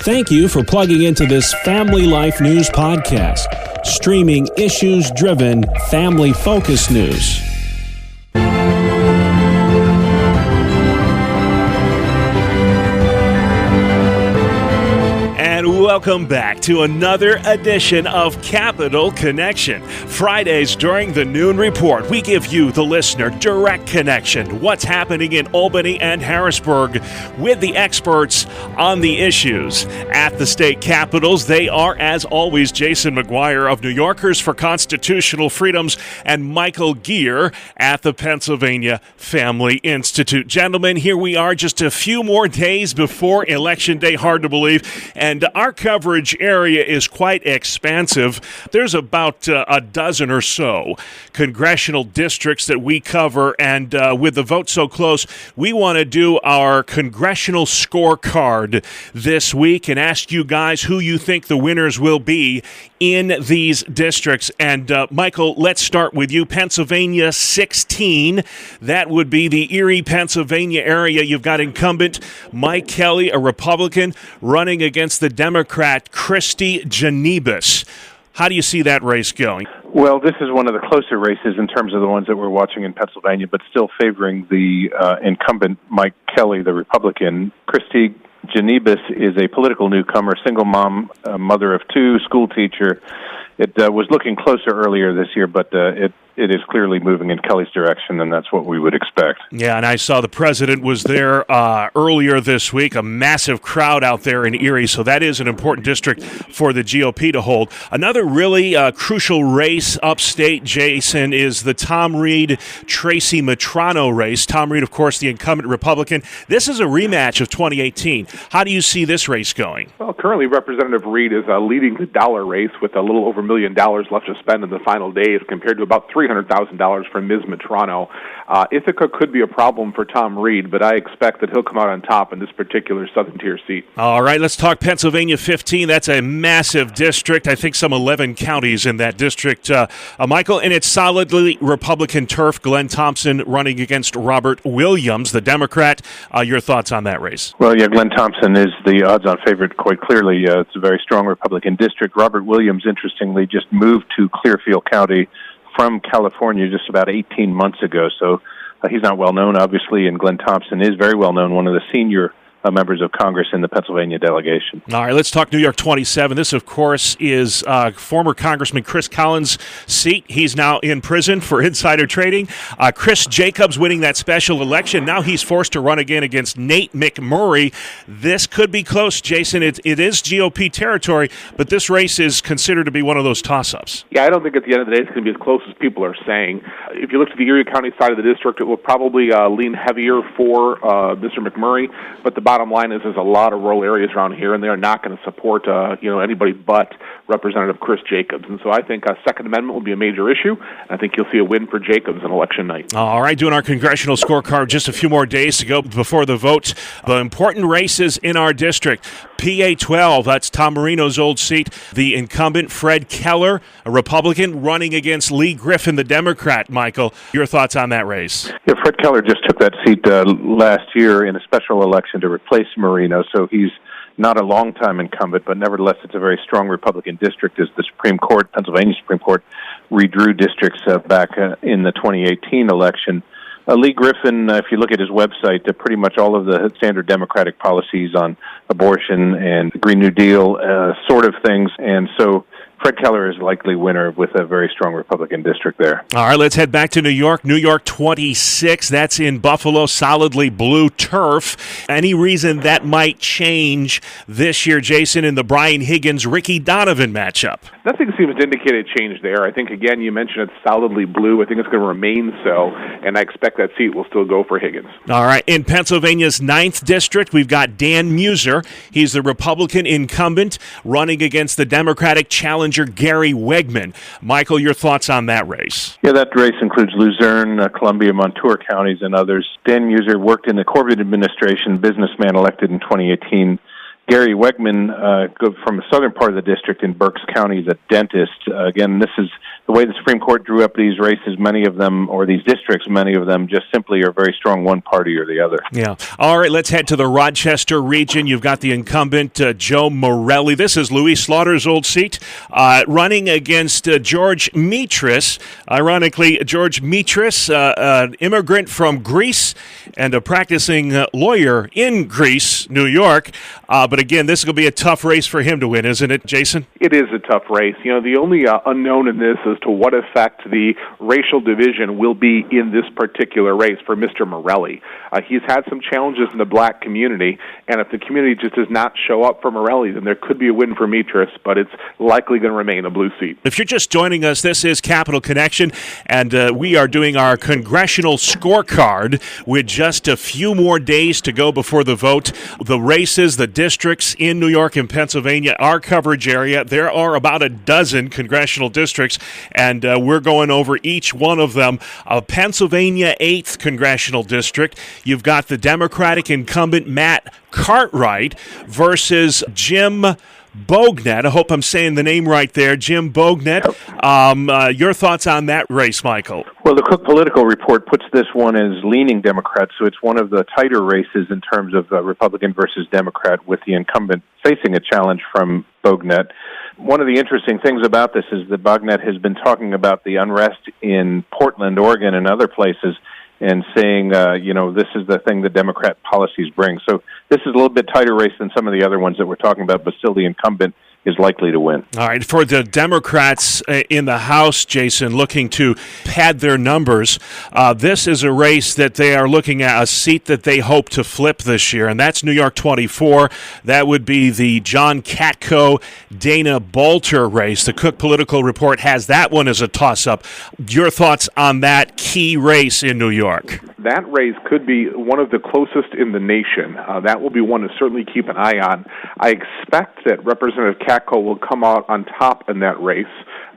Thank you for plugging into this Family Life News podcast, streaming issues-driven, family-focused news. Welcome back to another edition of Capital Connection. Fridays during the Noon Report, we give you, the listener, direct connection. What's happening in Albany and Harrisburg with the experts on the issues at the state capitals. They are, as always, Jason McGuire of New Yorkers for Constitutional Freedoms and Michael Geer at the Pennsylvania Family Institute. Gentlemen, here we are just a few more days before Election Day, hard to believe, and our coverage area is quite expansive. There's about a dozen or so congressional districts that we cover, and with the vote so close, we want to do our congressional scorecard this week and ask you guys who you think the winners will be in these districts. And Michael, let's start with you. Pennsylvania 16, that would be the Erie, Pennsylvania area. You've got incumbent Mike Kelly, a Republican, running against the Democrat Kristi Janibas. How do you see that race going? Well, this is one of the closer races in terms of the ones that we're watching in Pennsylvania, but still favoring the incumbent Mike Kelly, the Republican. Kristi Janibas is a political newcomer, single mom, mother of two, school teacher. It was looking closer earlier this year, but it is clearly moving in Kelly's direction, and that's what we would expect. Yeah, and I saw the president was there earlier this week, a massive crowd out there in Erie, so that is an important district for the GOP to hold. Another really crucial race upstate, Jason, is the Tom Reed-Tracy Matrano race. Tom Reed, of course, the incumbent Republican. This is a rematch of 2018. How do you see this race going? Well, currently Representative Reed is leading the dollar race with a little over $1 million left to spend in the final days compared to about $300,000 for Ms. Matrano. Ithaca could be a problem for Tom Reed, but I expect that he'll come out on top in this particular Southern Tier seat. All right, let's talk Pennsylvania 15. That's a massive district. I think some 11 counties in that district, Michael, and it's solidly Republican turf. Glenn Thompson running against Robert Williams, the Democrat. Your thoughts on that race? Well, yeah, Glenn Thompson is the odds-on favorite quite clearly. It's a very strong Republican district. Robert Williams, interestingly, just moved to Clearfield County from California just about 18 months ago, so he's not well known, obviously, and Glenn Thompson is very well known, one of the senior members of Congress in the Pennsylvania delegation. All right, let's talk New York 27. This, of course, is former Congressman Chris Collins' seat. He's now in prison for insider trading. Chris Jacobs winning that special election. Now he's forced to run again against Nate McMurray. This could be close, Jason. It is GOP territory, but this race is considered to be one of those toss-ups. Yeah, I don't think at the end of the day it's going to be as close as people are saying. If you look to the Erie County side of the district, it will probably lean heavier for Mr. McMurray, but the bottom line is there's a lot of rural areas around here, and they are not going to support anybody but Representative Chris Jacobs. And so I think a Second Amendment will be a major issue. I think you'll see a win for Jacobs on election night. All right, doing our congressional scorecard just a few more days to go before the vote. The important races in our district. PA 12, that's Tom Marino's old seat. The incumbent Fred Keller, a Republican, running against Lee Griffin, the Democrat. Michael, your thoughts on that race? Yeah, Fred Keller just took that seat last year in a special election to replace Marino, so he's not a long-time incumbent, but nevertheless it's a very strong Republican district as the Pennsylvania Supreme Court redrew districts back in the 2018 election. Lee Griffin, if you look at his website, pretty much all of the standard Democratic policies on abortion and Green New Deal sort of things, and so Fred Keller is likely winner with a very strong Republican district there. All right, let's head back to New York. New York 26, that's in Buffalo, solidly blue turf. Any reason that might change this year, Jason, in the Brian Higgins-Ricky Donovan matchup? Nothing seems to indicate a change there. I think, again, you mentioned it's solidly blue. I think it's going to remain so, and I expect that seat will still go for Higgins. All right, in Pennsylvania's 9th district, we've got Dan Muser. He's the Republican incumbent running against the Democratic challenger Gary Wegman. Michael, your thoughts on that race? Yeah, that race includes Luzerne, Columbia, Montour counties, and others. Dan Muser worked in the Corbett administration, businessman elected in 2018, Gary Wegman from the southern part of the district in Berks County, the dentist. Again, this is the way the Supreme Court drew up these races. Many of them, or these districts, many of them just simply are very strong one party or the other. Yeah. All right, let's head to the Rochester region. You've got the incumbent, Joe Morelli. This is Louis Slaughter's old seat, running against George Mitris. Ironically, George Mitris, an immigrant from Greece and a practicing lawyer in Greece, New York. But again, this is going to be a tough race for him to win, isn't it, Jason? It is a tough race. You know, the only unknown in this is to what effect the racial division will be in this particular race for Mr. Morelli. He's had some challenges in the black community, and if the community just does not show up for Morelli, then there could be a win for Mitris, but it's likely going to remain a blue seat. If you're just joining us, this is Capital Connection, and we are doing our congressional scorecard with just a few more days to go before the vote. The races, the districts in New York and Pennsylvania, our coverage area, there are about a dozen congressional districts, and we're going over each one of them. Pennsylvania 8th Congressional District, you've got the Democratic incumbent Matt Cartwright versus Jim Bognet. I hope I'm saying the name right there, Jim Bognet. Your thoughts on that race, Michael? Well, the Cook Political Report puts this one as leaning Democrat, so it's one of the tighter races in terms of Republican versus Democrat, with the incumbent facing a challenge from Bognet. One of the interesting things about this is that Bognet has been talking about the unrest in Portland, Oregon, and other places, and saying, this is the thing that Democrat policies bring. So this is a little bit tighter race than some of the other ones that we're talking about, but still the incumbent is likely to win. All right, for the Democrats in the House, Jason, looking to pad their numbers, this is a race that they are looking at, a seat that they hope to flip this year, and that's New York 24. That would be the John Katko, Dana Bolter race. The Cook Political Report has that one as a toss-up. Your thoughts on that key race in New York? That race could be one of the closest in the nation. That will be one to certainly keep an eye on. I expect that Representative Katko will come out on top in that race.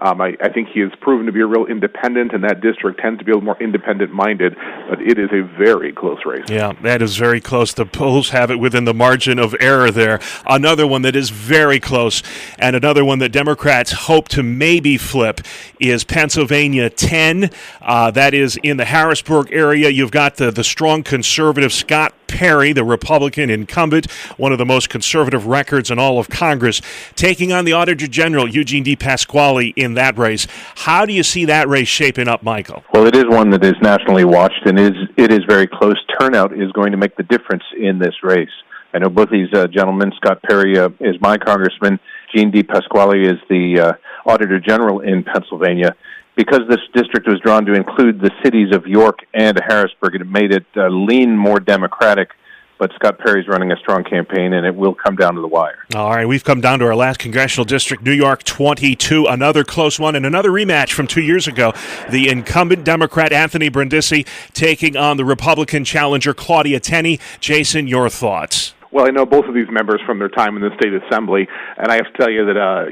I think he has proven to be a real independent, and that district tends to be a little more independent-minded, but it is a very close race. Yeah, that is very close. The polls have it within the margin of error there. Another one that is very close, and another one that Democrats hope to maybe flip, is Pennsylvania 10. That is in the Harrisburg area. You've got the strong conservative Scott Perry, the Republican incumbent, one of the most conservative records in all of Congress, taking on the Auditor General, Eugene DePasquale, in that race. How do you see that race shaping up, Michael? Well, it is one that is nationally watched, and it is very close. Turnout is going to make the difference in this race. I know both these gentlemen. Scott Perry is my congressman. Eugene DePasquale is the Auditor General in Pennsylvania. Because this district was drawn to include the cities of York and Harrisburg, it made it lean more Democratic. But Scott Perry's running a strong campaign, and it will come down to the wire. All right, we've come down to our last congressional district, New York 22, another close one, and another rematch from 2 years ago. The incumbent Democrat, Anthony Brindisi, taking on the Republican challenger, Claudia Tenney. Jason, your thoughts? Well, I know both of these members from their time in the state assembly, and I have to tell you that,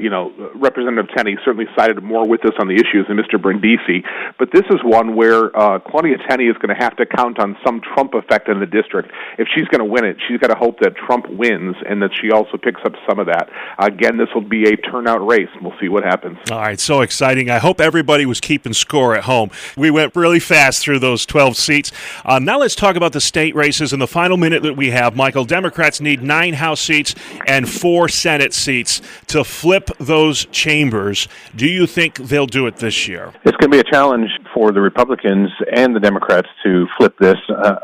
Representative Tenney certainly sided more with us on the issues than Mr. Brindisi. But this is one where Claudia Tenney is going to have to count on some Trump effect in the district. If she's going to win it, she's got to hope that Trump wins and that she also picks up some of that. Again, this will be a turnout race. We'll see what happens. All right, so exciting. I hope everybody was keeping score at home. We went really fast through those 12 seats. Now let's talk about the state races in the final minute that we have. Michael, Democrats need 9 House seats and 4 Senate seats to flip those chambers. Do you think they'll do it this year? It's going to be a challenge for the Republicans and the Democrats to flip this.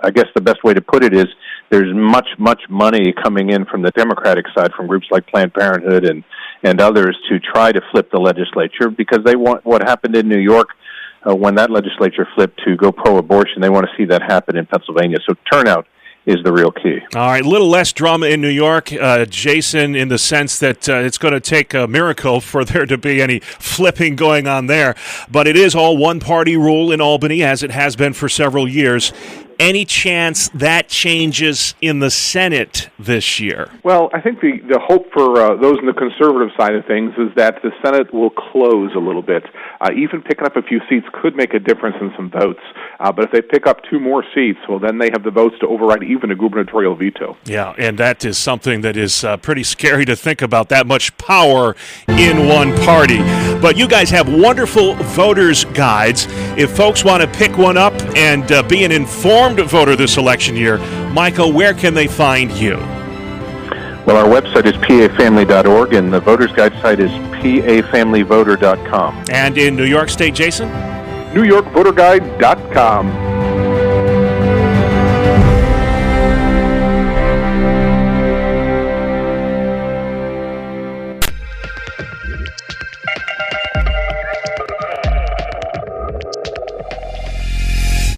I guess the best way to put it is there's much money coming in from the Democratic side, from groups like Planned Parenthood and others, to try to flip the legislature, because they want what happened in New York when that legislature flipped to go pro-abortion. They want to see that happen in Pennsylvania. So turnout is the real key. All right, a little less drama in New York, Jason, in the sense that it's going to take a miracle for there to be any flipping going on there. But it is all one-party rule in Albany, as it has been for several years. Any chance that changes in the Senate this year? Well, I think the hope for those in the conservative side of things is that the Senate will close a little bit. Even picking up a few seats could make a difference in some votes. But if they pick up 2 more seats, well, then they have the votes to override even a gubernatorial veto. Yeah, and that is something that is pretty scary to think about, that much power in one party. But you guys have wonderful voters' guides. If folks want to pick one up and be an informed voter this election year, Michael, where can they find you? Well, our website is pafamily.org, and the voters' guide site is pafamilyvoter.com. And in New York State, Jason? NewYorkVoterGuide.com.